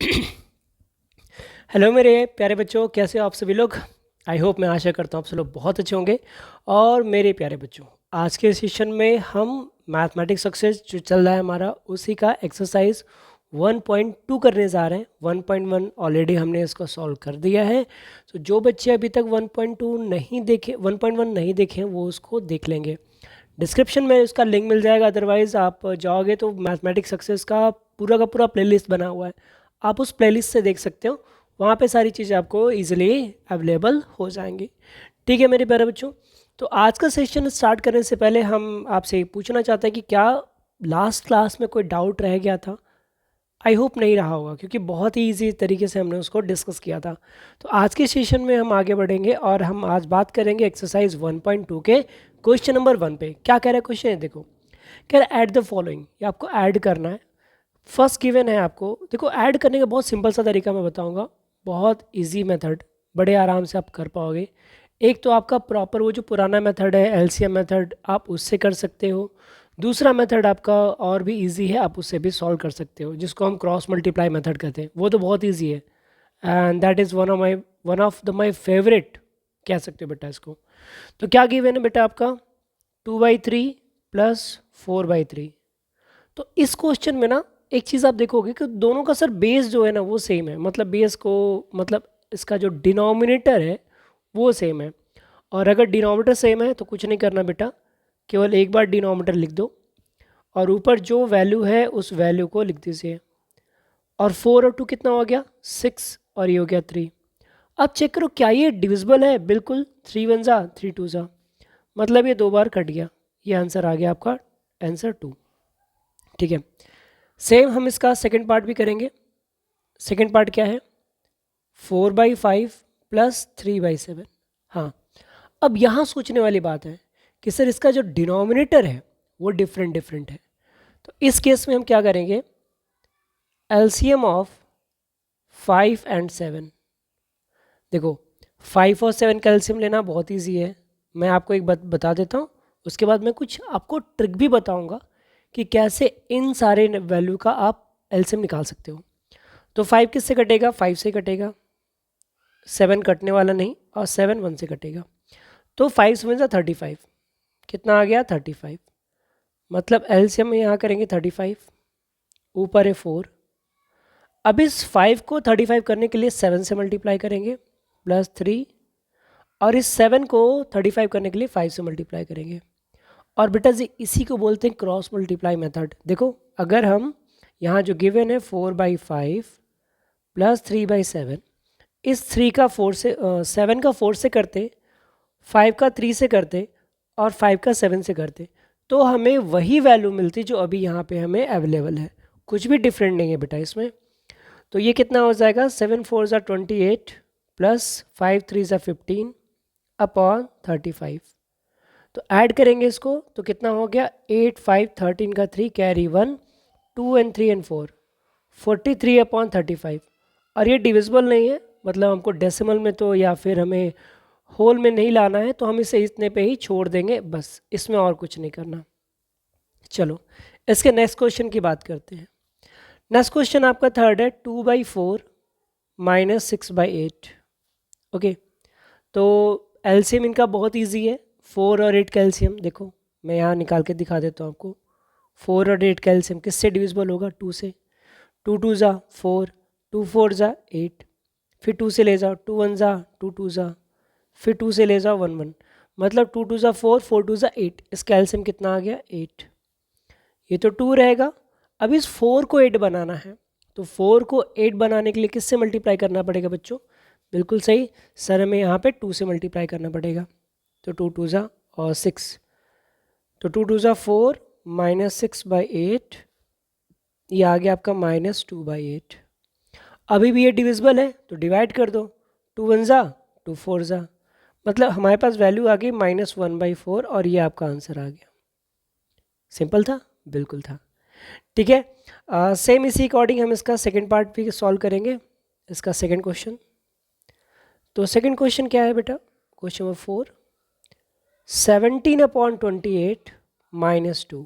Hello मेरे प्यारे बच्चों, कैसे हो आप सभी लोग। आई होप, मैं आशा करता हूँ आप सब लोग बहुत अच्छे होंगे। और मेरे प्यारे बच्चों, आज के सेशन में हम मैथमेटिक्स सक्सेस जो चल रहा है हमारा, उसी का एक्सरसाइज 1.2 करने जा रहे हैं। 1.1 ऑलरेडी हमने इसको सॉल्व कर दिया है। तो जो बच्चे अभी तक 1.2 नहीं देखे, 1.1 नहीं देखे हैं, वो उसको देख लेंगे। डिस्क्रिप्शन में उसका लिंक मिल जाएगा, अदरवाइज़ आप जाओगे तो मैथमेटिक्स सक्सेस का पूरा प्लेलिस्ट बना हुआ है, आप उस प्लेलिस्ट से देख सकते हो। वहाँ पे सारी चीज़ें आपको इजीली अवेलेबल हो जाएंगी। ठीक है मेरे प्यारे बच्चों, तो आज का सेशन स्टार्ट करने से पहले हम आपसे ये पूछना चाहते हैं कि क्या लास्ट क्लास में कोई डाउट रह गया था। आई होप नहीं रहा होगा, क्योंकि बहुत ही ईजी तरीके से हमने उसको डिस्कस किया था। तो आज के सेशन में हम आगे बढ़ेंगे और हम आज बात करेंगे एक्सरसाइज 1.2 के क्वेश्चन नंबर 1 पे। क्या कह रहा है क्वेश्चन है, देखो कह रहा है ऐड द फॉलोइंग, ये आपको ऐड करना है। फर्स्ट गिवन है आपको, देखो ऐड करने का बहुत सिंपल सा तरीका मैं बताऊंगा, बहुत इजी मेथड, बड़े आराम से आप कर पाओगे। एक तो आपका प्रॉपर वो जो पुराना मेथड है एलसीएम मेथड, आप उससे कर सकते हो। दूसरा मेथड आपका और भी इजी है, आप उससे भी सॉल्व कर सकते हो, जिसको हम क्रॉस मल्टीप्लाई मेथड कहते हैं। वो तो बहुत इजी है and that is one of the my favourite कह सकते हो बेटा इसको। तो क्या गिवन है बेटा आपका, 2/3 प्लस 4/3। तो इस क्वेश्चन में ना एक चीज़ आप देखोगे कि दोनों का सर बेस जो है ना वो सेम है, मतलब बेस को, मतलब इसका जो डिनोमिनेटर है वो सेम है। और अगर डिनोमिनेटर सेम है तो कुछ नहीं करना बेटा, केवल एक बार डिनोमिनेटर लिख दो और ऊपर जो वैल्यू है उस वैल्यू को लिख दीजिए। और 4 और 2 कितना हो गया, 6, और ये हो गया 3। अब चेक करो क्या ये डिविजिबल है, बिल्कुल। 3 1 जा 3 2 जा, मतलब ये 2 बार कट गया, ये आंसर आ गया आपका, आंसर 2। ठीक है, सेम हम इसका सेकंड पार्ट भी करेंगे। सेकंड पार्ट क्या है, 4/5 प्लस 3/7। हाँ, अब यहाँ सोचने वाली बात है कि सर इसका जो डिनोमिनेटर है वो डिफरेंट डिफरेंट है। तो इस केस में हम क्या करेंगे, एलसीएम ऑफ 5 एंड 7। देखो 5 और 7 का एलसीएम लेना बहुत ईजी है, मैं आपको एक बता देता हूँ। उसके बाद मैं कुछ आपको ट्रिक भी बताऊँगा कि कैसे इन सारे वैल्यू का आप एलसीएम निकाल सकते हो। तो 5 किससे कटेगा, 5 से कटेगा, 7 कटने वाला नहीं, और 7 1 से कटेगा। तो 5 7 जा 35, कितना आ गया 35। मतलब एलसीएम में यहाँ करेंगे 35, ऊपर है 4। अब इस 5 को 35 करने के लिए 7 से मल्टीप्लाई करेंगे प्लस 3, और इस 7 को 35 करने के लिए 5 से मल्टीप्लाई करेंगे। और बेटा जी इसी को बोलते हैं क्रॉस मल्टीप्लाई मेथड। देखो अगर हम यहाँ जो गिवन है 4/5 प्लस 3/7, इस 3 का 4 से 7 का 4 से करते, 5 का 3 से करते और 5 का 7 से करते, तो हमें वही वैल्यू मिलती जो अभी यहाँ पे हमें अवेलेबल है। कुछ भी डिफरेंट नहीं है बेटा इसमें। तो ये कितना हो जाएगा, 7 4 जा 28 प्लस 5 3 जा 15 अपॉन 35। तो ऐड करेंगे इसको तो कितना हो गया, 8 5 13 का 3 कैरी 1, 2 एंड 3 एंड 4, 43 अपॉन 35। और ये डिविजिबल नहीं है, मतलब हमको डेसिमल में तो या फिर हमें होल में नहीं लाना है, तो हम इसे इतने पे ही छोड़ देंगे बस, इसमें और कुछ नहीं करना। चलो इसके नेक्स्ट क्वेश्चन की बात करते हैं। नेक्स्ट क्वेश्चन आपका थर्ड है, 2/4 माइनस 6/8। ओके, तो एलसीएम इनका बहुत इजी है, 4 और 8 का एलसीएम देखो मैं यहाँ निकाल के दिखा देता हूँ आपको। 4 और 8 का एलसीएम किससे डिविजिबल होगा, 2 से। 2 2 जा 4, 2 4 जा 8, फिर 2 से ले जाओ, 2 1 जा 2 2 जा, फिर 2 से ले जाओ 1 1, मतलब 2 2 जा 4, 4 2 जा 8। इसका एलसीएम कितना आ गया, 8। ये तो 2 रहेगा। अब इस 4 को 8 बनाना है, तो 4 को 8 बनाने के लिए किससे मल्टीप्लाई करना पड़ेगा बच्चों, बिल्कुल सही सर, हमें यहाँ पे 2 से मल्टीप्लाई करना पड़ेगा। तो 2 2 जा और 6, तो 2 2 जा 4 माइनस 6/8, ये आ गया आपका -2/8। अभी भी ये डिविजिबल है तो डिवाइड कर दो, 2 1 जा 2 4 जा, मतलब हमारे पास वैल्यू आ गई -1/4, और ये आपका आंसर आ गया। सिंपल था, बिल्कुल था। ठीक है, सेम इसी अकॉर्डिंग हम इसका सेकंड पार्ट भी सॉल्व करेंगे, इसका सेकंड क्वेश्चन। तो सेकंड क्वेश्चन क्या है बेटा, क्वेश्चन नंबर 4, 17/28 -2।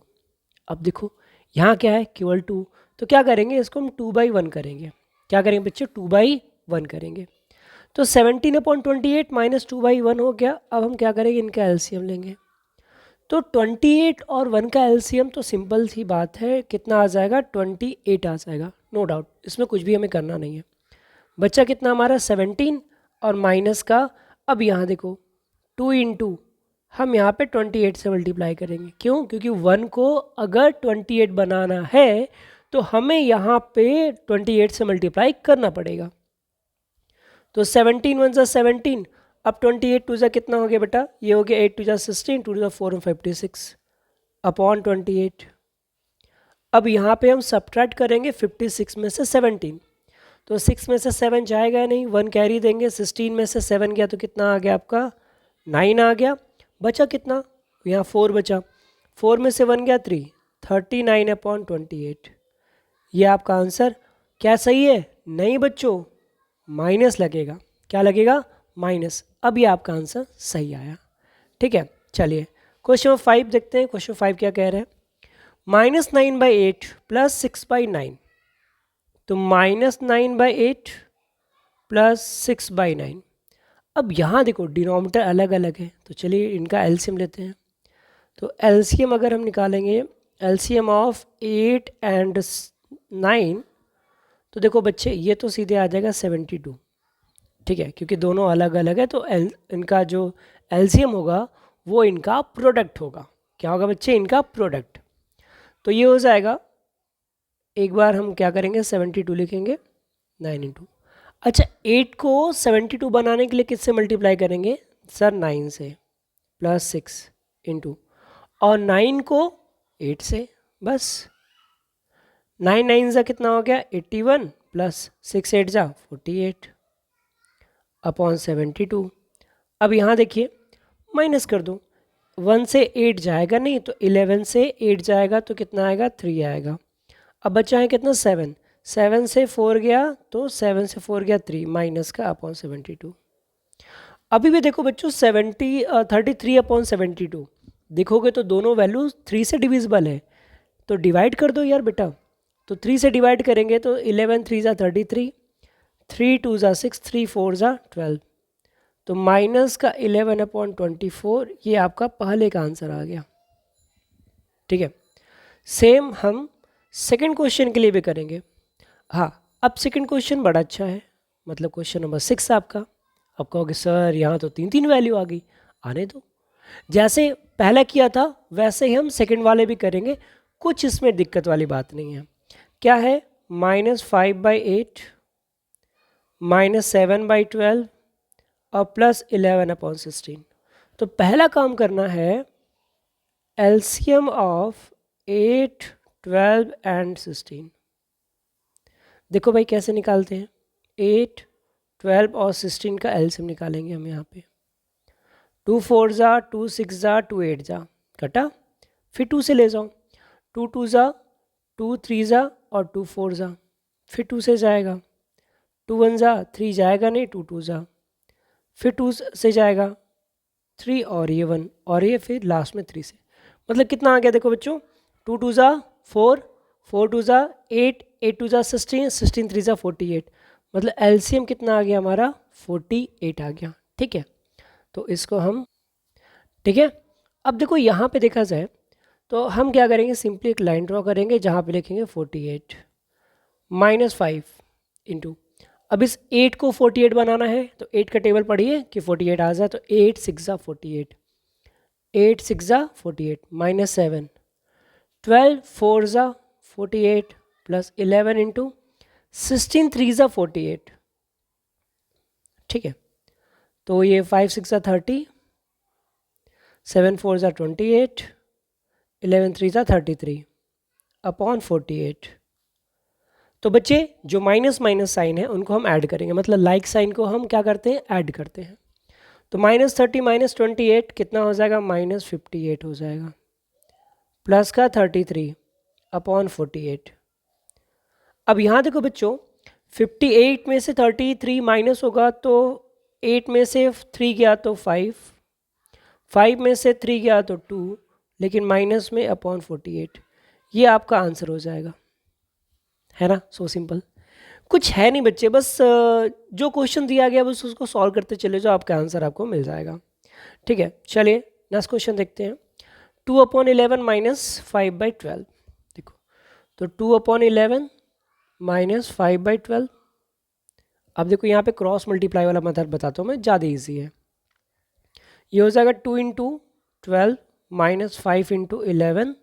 अब देखो यहाँ क्या है, केवल 2, तो क्या करेंगे इसको हम 2/1 करेंगे। क्या करेंगे बच्चे, 2/1 करेंगे। तो 17/28 माइनस 2/1 हो गया। अब हम क्या करेंगे, इनका एलसीएम लेंगे। तो 28 और 1 का एलसीएम तो सिंपल सी बात है, कितना आ जाएगा, 28 आ जाएगा, नो डाउट, इसमें कुछ भी हमें करना नहीं है। बच्चा कितना हमारा 17 और माइनस का, अब यहाँ देखो 2 इंटू, हम यहाँ पे 28 से मल्टीप्लाई करेंगे। क्यों, क्योंकि 1 को अगर 28 बनाना है तो हमें यहाँ पे 28 से मल्टीप्लाई करना पड़ेगा। तो 17 1 17, अब 28 2 कितना हो गया बेटा, ये हो गया 8 2 16, 2 4 and 56 अपॉन 28। अब यहाँ पे हम सब्ट्रैक्ट करेंगे 56 में से 17, तो 6 में से 7 जाएगा नहीं, 1 कैरी देंगे, 16 में से 7 गया तो कितना आ गया आपका, 9 आ गया। बचा कितना, यहाँ 4 बचा, 4 में से 1 गया 3, 39/28। ये आपका आंसर। क्या सही है, नहीं बच्चों, माइनस लगेगा। क्या लगेगा, माइनस। अब ये आपका आंसर सही आया। ठीक है, चलिए क्वेश्चन 5 देखते हैं। क्वेश्चन 5 क्या कह रहे हैं, -9/8 प्लस 6/9। तो -9/8 प्लस 6/9। अब यहाँ देखो डिनोमिनेटर अलग अलग है, तो चलिए इनका एलसीएम लेते हैं। तो एलसीएम अगर हम निकालेंगे, एलसीएम ऑफ 8 एंड 9, तो देखो बच्चे ये तो सीधे आ जाएगा 72। ठीक है, क्योंकि दोनों अलग अलग है, तो इनका जो एलसीएम होगा वो इनका प्रोडक्ट होगा। क्या होगा बच्चे, इनका प्रोडक्ट। तो ये हो जाएगा, एक बार हम क्या करेंगे 72 लिखेंगे 9 इंटू, अच्छा 8 को 72 बनाने के लिए किससे मल्टीप्लाई करेंगे सर, 9 से, प्लस 6 इंटू, और 9 को 8 से, बस 9 9 ज़ा कितना हो गया 81, प्लस 6 8 ज़ा 48 अपॉन 72। अब यहाँ देखिए माइनस कर दो, 1 से 8 जाएगा नहीं, तो 11 से 8 जाएगा तो कितना आएगा 3 आएगा। अब बचा है कितना 7, 7 से 4 गया तो 7 से 4 गया 3, माइनस का अपॉन 72। अभी भी देखो बच्चों 33/72 देखोगे तो दोनों वैल्यू 3 से डिविजिबल है, तो डिवाइड कर दो यार बेटा। तो 3 से डिवाइड करेंगे तो 11 3 ज़ा 33, 3 2 ज़ा 6, 3 4 ज़ा 12, तो माइनस का 11/24, ये आपका पहले का आंसर आ गया। ठीक है, सेम हम सेकंड क्वेश्चन के लिए भी करेंगे। हाँ, अब सेकंड क्वेश्चन बड़ा अच्छा है, मतलब क्वेश्चन नंबर 6 आपका। अब कहोगे सर यहाँ तो 3 वैल्यू आ गई, आने दो, जैसे पहला किया था वैसे ही हम सेकंड वाले भी करेंगे, कुछ इसमें दिक्कत वाली बात नहीं है। क्या है, -5/8 -7/12 और प्लस 11/16। तो पहला काम करना है एलसीएम ऑफ 8 12 एंड 16। देखो भाई कैसे निकालते हैं, 8 12 और 16 का एलसीएम निकालेंगे हम यहाँ पे। 2 4 ज़ा 2 6 ज़ा 2 8 ज़ा कटा, फिर 2 से ले जाओ, 2 2 ज़ा 2 3 ज़ा और 2 4 ज़ा, फिर 2 से जाएगा, 2 1 ज़ा 3 जाएगा नहीं, 2 2 ज़ा, फिर 2 से जाएगा 3 और ये 1 और ये फिर लास्ट में 3 से, मतलब कितना आ गया देखो बच्चों, 2 2 ज़ा 4, 4 2 ज़ा 8, 8 2 ज़ा 16, 16 3 ज़ा 48, मतलब एलसीएम कितना आ गया हमारा 48 आ गया। ठीक है, तो इसको हम, ठीक है, अब देखो यहाँ पे देखा जाए तो हम क्या करेंगे, सिंपली एक लाइन ड्रॉ करेंगे जहाँ पे लिखेंगे 48 -5 इंटू, अब इस 8 को 48 बनाना है तो 8 का टेबल पढ़िए कि 48 आ जाए, तो 8 6 ज़ा 48, 8 6 ज़ा 48 -7, 12 4 ज़ा 48 प्लस 11 इंटू 16 3 ज़ा 48। ठीक है, तो ये 5 6 ज़ा 30, 7 4 ज़ा 28, 11 3 ज़ा 33 अपॉन 48। तो बच्चे जो माइनस माइनस साइन है उनको हम ऐड करेंगे, मतलब लाइक साइन को हम क्या करते हैं, ऐड करते हैं। तो -30 -28 कितना हो जाएगा, -58 हो जाएगा, प्लस का 33 अपॉन 48। अब यहाँ देखो बच्चों 58 में से 33 माइनस होगा तो 8 में से 3 गया तो 5, 5 में से 3 गया तो 2, लेकिन माइनस में अपॉन 48, ये आपका आंसर हो जाएगा, है ना, सो सिंपल। कुछ है नहीं बच्चे, बस जो क्वेश्चन दिया गया बस उसको सॉल्व करते चले जाओ, आपका आंसर आपको मिल जाएगा। ठीक है, चलिए नेक्स्ट क्वेश्चन देखते हैं। 2/11 माइनस 5/12। देखो, तो 2/11 माइनस 5/12। अब देखो यहाँ पे क्रॉस मल्टीप्लाई वाला मेथड बताता हूँ मैं, ज़्यादा ईजी है। ये हो जाएगा 2 × 12 माइनस 5 × 11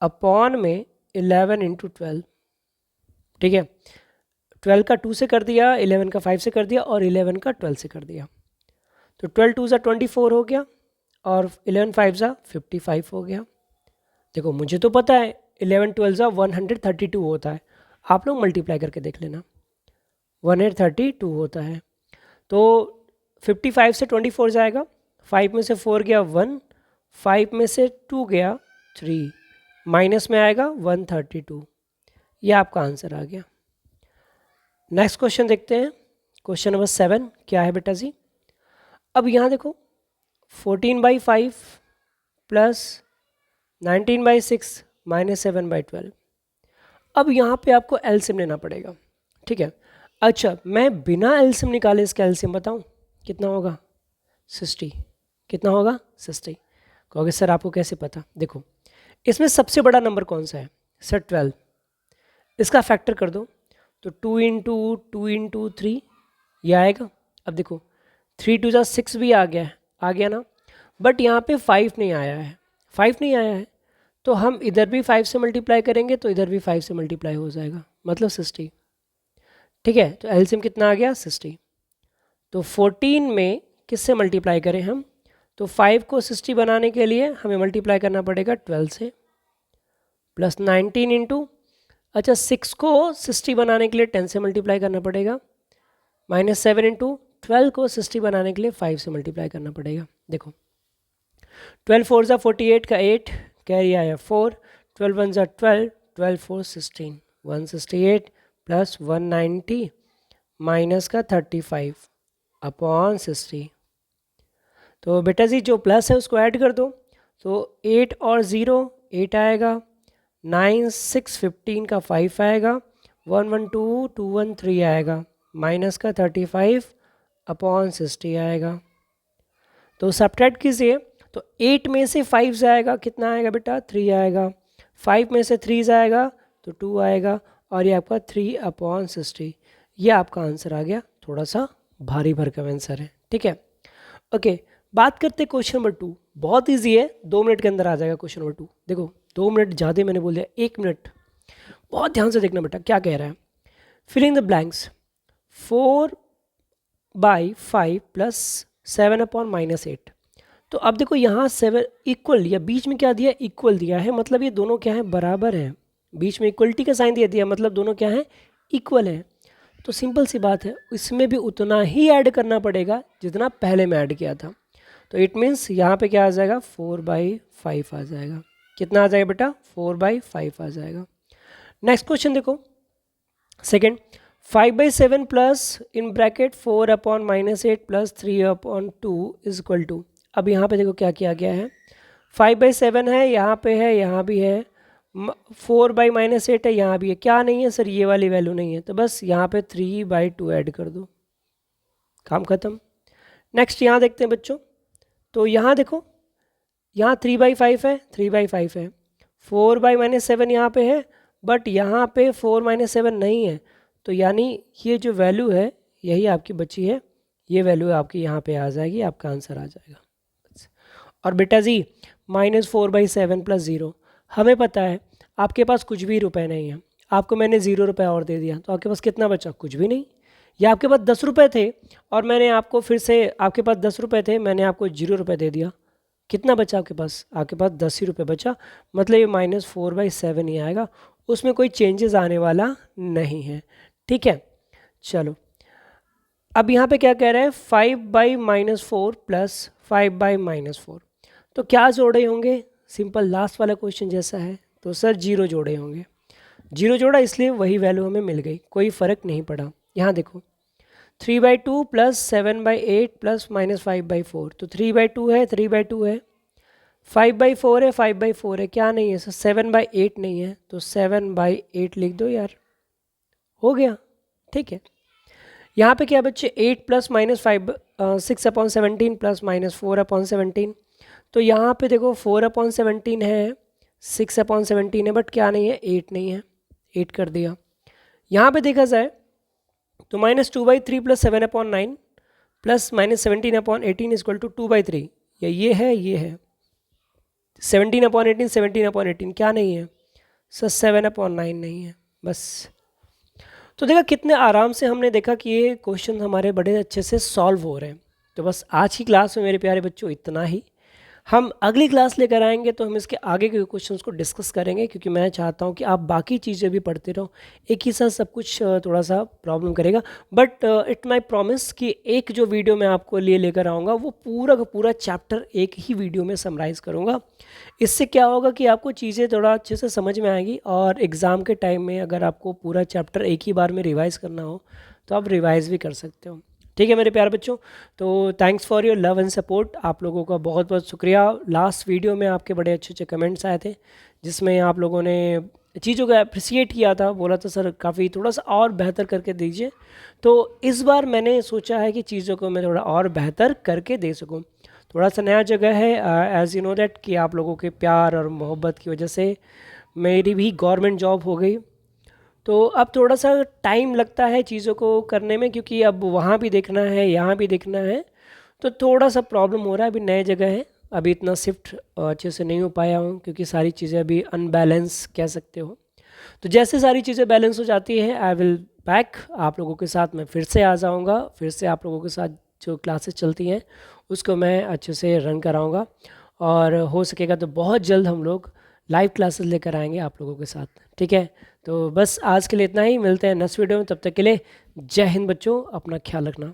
अपॉन में 11 × 12। ठीक है, 12 का 2 से कर दिया, 11 का 5 से कर दिया और 11 का 12 से कर दिया। तो 12 2 ज़ा 24 हो गया और 11 5 ज़ा 55 हो गया। देखो मुझे तो पता है 11 12 ज़ा 132 होता है, आप लोग मल्टीप्लाई करके देख लेना, 132 होता है। तो 55 से 24 जाएगा, 5 में से 4 गया 1, 5 में से 2 गया 3, माइनस में आएगा 132। ये आपका आंसर आ गया। नेक्स्ट क्वेश्चन देखते हैं, क्वेश्चन नंबर 7 क्या है बेटा जी। अब यहाँ देखो 14/5 प्लस 19/6 माइनस 7/12। अब यहाँ पे आपको एलसीएम लेना पड़ेगा। ठीक है, अच्छा मैं बिना एलसीएम निकाले इसका एलसीएम बताऊँ कितना होगा? 60। कितना होगा? 60। कहोगे सर आपको कैसे पता? देखो इसमें सबसे बड़ा नंबर कौन सा है सर? 12। इसका फैक्टर कर दो तो 2 × 3 ये आएगा। अब देखो 3 2 ज़ा 6 भी आ गया ना, बट यहाँ पे 5 नहीं आया है, 5 नहीं आया है तो हम इधर भी 5 से मल्टीप्लाई करेंगे तो इधर भी 5 से मल्टीप्लाई हो जाएगा, मतलब 60। ठीक है, तो एलसीएम कितना आ गया? 60। तो 14 में किससे मल्टीप्लाई करें हम? तो 5 को 60 बनाने के लिए हमें मल्टीप्लाई करना पड़ेगा 12 से, प्लस 19 इंटू, अच्छा 6 को 60 बनाने के लिए 10 से मल्टीप्लाई करना पड़ेगा, माइनस 7 इंटू 12 को 60 बनाने के लिए 5 से मल्टीप्लाई करना पड़ेगा। देखो 12 4 ज़ा 48 का 8 कैरी आया 4, 12 1 ज़ा 12, 12 4 16, 168 प्लस 190 माइनस का 35 अपॉन 60। तो बेटा जी जो प्लस है उसको ऐड कर दो, तो 8 और 0 8 आएगा, 9 6 15 का 5 आएगा, 1 1 2 2 1 3 आएगा, माइनस का 35 अपॉन 60 आएगा। तो सब्ट्रैक्ट कीजिए, तो 8 में से 5 जाएगा, कितना आएगा बेटा? 3 आएगा, 5 में से 3 जाएगा तो 2 आएगा, और ये आपका 3/60। ये आपका आंसर आ गया। थोड़ा सा भारी भरकम आंसर है। ठीक है, ओके बात करते हैं क्वेश्चन नंबर 2। बहुत ईजी है, 2 मिनट के अंदर आ जाएगा क्वेश्चन नंबर 2। देखो 2 मिनट ज़्यादा मैंने बोल दिया, 1 मिनट। बहुत ध्यान से देखना बेटा क्या कह रहा है। Filling the blanks 4/5 plus 7/-8। तो अब देखो यहाँ 7 इक्वल, या बीच में क्या दिया? इक्वल दिया है, मतलब ये दोनों क्या है? बराबर है। बीच में इक्वलिटी का साइन दिया मतलब दोनों क्या है? इक्वल है। तो सिंपल सी बात है, इसमें भी उतना ही ऐड करना पड़ेगा जितना पहले में ऐड किया था। तो इट मीन्स यहाँ पे क्या आ जाएगा? 4/5 आ जाएगा। कितना आ जाएगा बेटा? 4/5 आ जाएगा। नेक्स्ट क्वेश्चन देखो second, 5/7 plus in bracket 4/-8 plus 3/2 is equal to. अब यहाँ पे देखो क्या किया गया है, 5/7 है, यहाँ पे है, यहाँ भी है, 4/-8 है, यहाँ भी है। क्या नहीं है सर? ये वाली वैल्यू नहीं है, तो बस यहाँ पे 3/2 ऐड कर दो, काम खत्म। नेक्स्ट यहाँ देखते हैं बच्चों, तो यहाँ देखो यहाँ 3/5 है, 3/5 है, 4/-7 यहाँ पे है, बट यहाँ पे 4-7 नहीं है, तो यानी ये जो वैल्यू है यही आपकी बची है, ये वैल्यू आपकी यहाँ पे आ जाएगी, आपका आंसर आ जाएगा। और बेटा जी -4/7 प्लस 0, हमें पता है आपके पास कुछ भी रुपए नहीं है, आपको मैंने 0 रुपये और दे दिया, तो आपके पास कितना बचा? कुछ भी नहीं। या आपके पास 10 रुपये थे और मैंने आपको फिर से, आपके पास 10 रुपये थे, मैंने आपको 0 रुपये दे दिया, कितना बचा आपके पास? आपके पास 10 ही रुपये बचा, मतलब ये -4/7 ही आएगा, उसमें कोई चेंजेस आने वाला नहीं है। ठीक है, चलो अब यहाँ पे क्या कह रहे हैं? 5/-4 प्लस 5/-4, तो क्या जोड़े होंगे? सिंपल लास्ट वाला क्वेश्चन जैसा है, तो सर 0 जोड़े होंगे। 0 जोड़ा इसलिए वही वैल्यू हमें मिल गई, कोई फ़र्क नहीं पड़ा। यहाँ देखो 3/2 प्लस 7/8 प्लस -5/4, तो 3/2 है, 3/2 है, 5/4 है, 5/4 है, क्या नहीं है सर? 7/8 नहीं है, तो 7/8 लिख दो यार, हो गया, ठीक है। यहाँ पे क्या बच्चे 8 प्लस माइनस 5 6/17 प्लस माइनस 4/17। तो यहाँ पे देखो 4/17 है, 6/17 है, बट क्या नहीं है, 8 नहीं है, 8 कर दिया। यहाँ पे देखा जाए तो -2/3 प्लस 7/9 प्लस -17/18 इक्वल टू 2/3, या ये है 17/18, 17/18 क्या नहीं है सर, 7/9 नहीं है बस। तो देखा कितने आराम से हमने देखा कि ये क्वेश्चन हमारे बड़े अच्छे से सॉल्व हो रहे हैं। तो बस आज की क्लास में मेरे प्यारे बच्चों इतना ही। हम अगली क्लास लेकर आएंगे तो हम इसके आगे के क्वेश्चंस को डिस्कस करेंगे, क्योंकि मैं चाहता हूं कि आप बाकी चीज़ें भी पढ़ते रहो, एक ही साथ सब कुछ थोड़ा सा प्रॉब्लम करेगा। बट इट माई प्रॉमिस कि एक जो वीडियो मैं आपको लिए लेकर आऊँगा वो पूरा का पूरा चैप्टर एक ही वीडियो में समराइज़ करूँगा। इससे क्या होगा कि आपको चीज़ें थोड़ा अच्छे से समझ में आएंगी, और एग्ज़ाम के टाइम में अगर आपको पूरा चैप्टर एक ही बार में रिवाइज़ करना हो तो आप रिवाइज़ भी कर सकते हो। ठीक है मेरे प्यारे बच्चों, तो thanks for your love and support. आप लोगों का बहुत बहुत शुक्रिया। लास्ट वीडियो में आपके बड़े अच्छे अच्छे कमेंट्स आए थे, जिसमें आप लोगों ने चीज़ों को अप्रिसिएट किया था, बोला था सर काफ़ी थोड़ा सा और बेहतर करके दीजिए। तो इस बार मैंने सोचा है कि चीज़ों को मैं थोड़ा और बेहतर करके दे सकूँ। थोड़ा सा नया जगह है, एज़ यू नो दैट कि आप लोगों के प्यार और मोहब्बत की वजह से मेरी भी गवर्नमेंट जॉब हो गई। तो अब थोड़ा सा टाइम लगता है चीज़ों को करने में, क्योंकि अब वहाँ भी देखना है, यहाँ भी देखना है, तो थोड़ा सा प्रॉब्लम हो रहा है। अभी नए जगह है, अभी इतना शिफ्ट अच्छे से नहीं हो पाया हूँ, क्योंकि सारी चीज़ें अभी अनबैलेंस कह सकते हो। तो जैसे सारी चीज़ें बैलेंस हो जाती है, आई विल बैक, आप लोगों के साथ मैं फिर से आ जाऊँगा, फिर से आप लोगों के साथ जो क्लासेस चलती हैं उसको मैं अच्छे से रन कराऊँगा, और हो सकेगा तो बहुत जल्द हम लोग लाइव क्लासेस लेकर आएंगे आप लोगों के साथ। ठीक है, तो बस आज के लिए इतना ही, मिलते हैं नेक्स्ट वीडियो में। तब तक के लिए जय हिंद बच्चों, अपना ख्याल रखना।